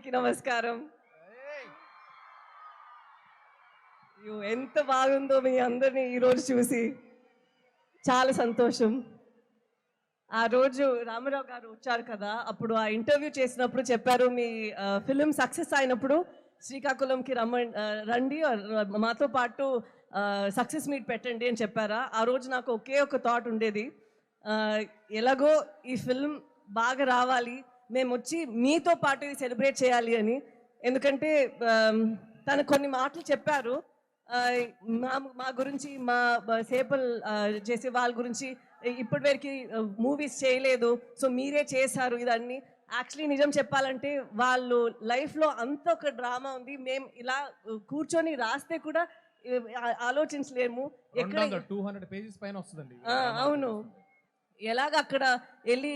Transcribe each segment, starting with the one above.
అందరికీ నమస్కారం. ఎంత బాగుందో మీ అందరినీ ఈరోజు చూసి చాలా సంతోషం. ఆ రోజు రామారావు గారు వచ్చారు కదా, అప్పుడు ఆ ఇంటర్వ్యూ చేసినప్పుడు చెప్పారు మీ ఫిలిం సక్సెస్ అయినప్పుడు శ్రీకాకుళంకి రండి, మాతో పాటు సక్సెస్ మీట్ పెట్టండి అని చెప్పారా. ఆ రోజు నాకు ఒకే ఒక థాట్ ఉండేది, ఎలాగో ఈ ఫిల్మ్ బాగా రావాలి, మేము వచ్చి మీతో పాటు ఇది సెలబ్రేట్ చేయాలి అని. ఎందుకంటే తను కొన్ని మాటలు చెప్పారు మా గురించి, మా సేపల్ చేసే వాళ్ళ గురించి, ఇప్పటివరకు మూవీస్ చేయలేదు, సో మీరే చేశారు ఇదన్నీ. యాక్చువల్లీ నిజం చెప్పాలంటే వాళ్ళు లైఫ్లో అంత ఒక డ్రామా ఉంది, మేము ఇలా కూర్చొని రాస్తే కూడా ఆలోచించలేము. ఎక్కడ 200 పేజెస్ పైన వస్తుందండి. అవును, ఎలాగ అక్కడ వెళ్ళి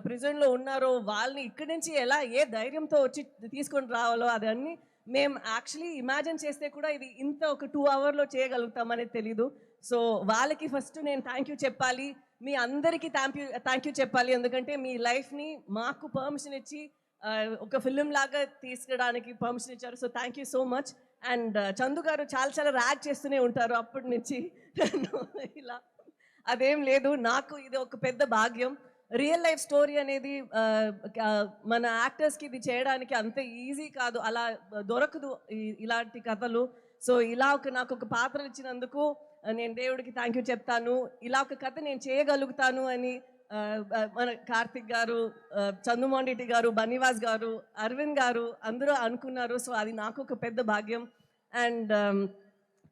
ప్రిజన్లో ఉన్నారో వాళ్ళని ఇక్కడి నుంచి ఎలా ఏ ధైర్యంతో వచ్చి తీసుకొని రావాలో అదన్నీ మేము యాక్చువల్లీ ఇమాజిన్ చేస్తే కూడా ఇది ఇంత ఒక 2 అవర్లో చేయగలుగుతామనేది తెలీదు. సో వాళ్ళకి ఫస్ట్ నేను థ్యాంక్ యూ చెప్పాలి, మీ అందరికీ థ్యాంక్ యూ చెప్పాలి. ఎందుకంటే మీ లైఫ్ని మాకు పర్మిషన్ ఇచ్చి ఒక ఫిలిం లాగా తీసుకురావడానికి పర్మిషన్ ఇచ్చారు. So thank you so much. And Chandu గారు చాలా ర్యాక్ చేస్తూనే ఉంటారు అప్పటి నుంచి ఇలా అదేం లేదు, నాకు ఇది ఒక పెద్ద భాగ్యం. రియల్ లైఫ్ స్టోరీ అనేది మన యాక్టర్స్కి ఇది చేయడానికి అంత ఈజీ కాదు, అలా దొరకదు ఇలాంటి కథలు. సో ఇలా నాకు ఒక పాత్ర ఇచ్చినందుకు నేను దేవుడికి థ్యాంక్ యూ చెప్తాను. ఇలా ఒక కథ నేను చేయగలుగుతాను అని మన కార్తిక్ గారు, చందుమోహన్ రెడ్డి గారు, బన్నీవాస్ గారు, అరవింద్ గారు అందరూ అనుకున్నారు. సో అది నాకు ఒక పెద్ద భాగ్యం. అండ్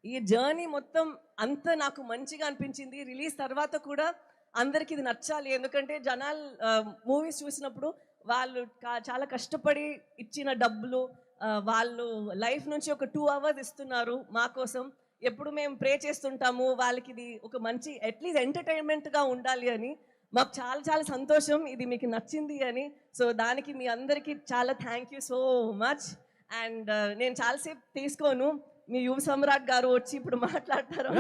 ఈ జర్నీ మొత్తం అంత నాకు మంచిగా అనిపించింది. రిలీజ్ తర్వాత కూడా అందరికీ ఇది నచ్చాలి, ఎందుకంటే జనాలు మూవీస్ చూసినప్పుడు వాళ్ళు చాలా కష్టపడి ఇచ్చిన డబ్బులు వాళ్ళు లైఫ్ నుంచి ఒక 2 అవర్స్ ఇస్తున్నారు మా కోసం. ఎప్పుడు మేము ప్రే చేస్తుంటాము వాళ్ళకి ఇది ఒక మంచి అట్లీస్ట్ ఎంటర్టైన్మెంట్గా ఉండాలి అని. మాకు చాలా సంతోషం ఇది మీకు నచ్చింది అని. సో దానికి మీ అందరికీ చాలా thank you so much. And నేను చాలాసేపు తీసుకోను, మీ యువ సమ్రాట్ గారు వచ్చి ఇప్పుడు మాట్లాడతారు.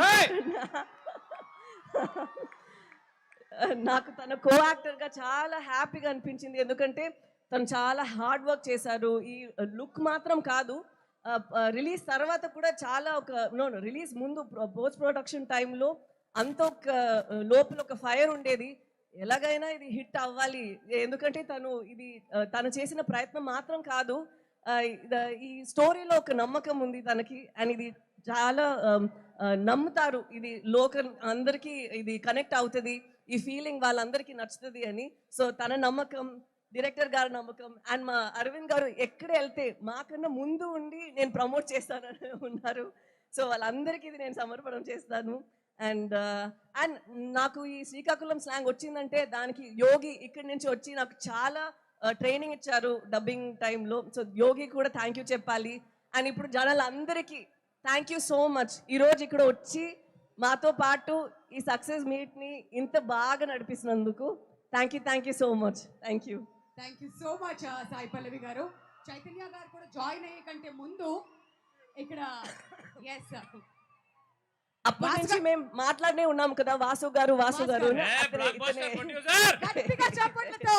నాకు తన కో యాక్టర్గా చాలా హ్యాపీగా అనిపించింది, ఎందుకంటే తను చాలా హార్డ్ వర్క్ చేశారు. ఈ లుక్ మాత్రం కాదు, రిలీజ్ తర్వాత కూడా చాలా రిలీజ్ ముందు పోస్ట్ ప్రొడక్షన్ టైంలో అంత ఒక లోపల ఒక ఫైర్ ఉండేది, ఎలాగైనా ఇది హిట్ అవ్వాలి. ఎందుకంటే తను చేసిన ప్రయత్నం మాత్రం కాదు, ఈ స్టోరీలో ఒక నమ్మకం ఉంది తనకి. అండ్ ఇది చాలా నమ్ముతారు, ఇది లోకల్ అందరికీ ఇది కనెక్ట్ అవుతుంది, ఈ ఫీలింగ్ వాళ్ళందరికీ నచ్చుతుంది అని. సో తన నమ్మకం, డైరెక్టర్ గారి నమ్మకం, అండ్ మా అరవింద్ గారు ఎక్కడ వెళ్తే మాకన్నా ముందు ఉండి నేను ప్రమోట్ చేస్తానని ఉన్నారు. సో వాళ్ళందరికీ ఇది నేను సమర్పణం చేస్తాను. అండ్ నాకు ఈ శ్రీకాకుళం స్లాంగ్ వచ్చిందంటే దానికి యోగి ఇక్కడి నుంచి వచ్చి నాకు చాలా ట్రైనింగ్ ఇచ్చారు డబ్బింగ్ టైంలో. సో యోగి కూడా థ్యాంక్ యూ చెప్పాలి. అండ్ ఇప్పుడు జనాలందరికీ థ్యాంక్ యూ సో మచ్, ఈరోజు ఇక్కడ వచ్చి మాతో పాటు ఈ సక్సెస్ మీట్ని ఇంత బాగా నడిపిస్తున్నందుకు thank you so much. Thank you so much Sai Pallavi garu. Chaitanya గారు కూడా జాయిన్ అయ్యే కంటే ముందు ఇక్కడ అప్పటి నుంచి మేము మాట్లాడనే ఉన్నాం కదా, వాసు గారు గట్టిగా చప్పట్లతో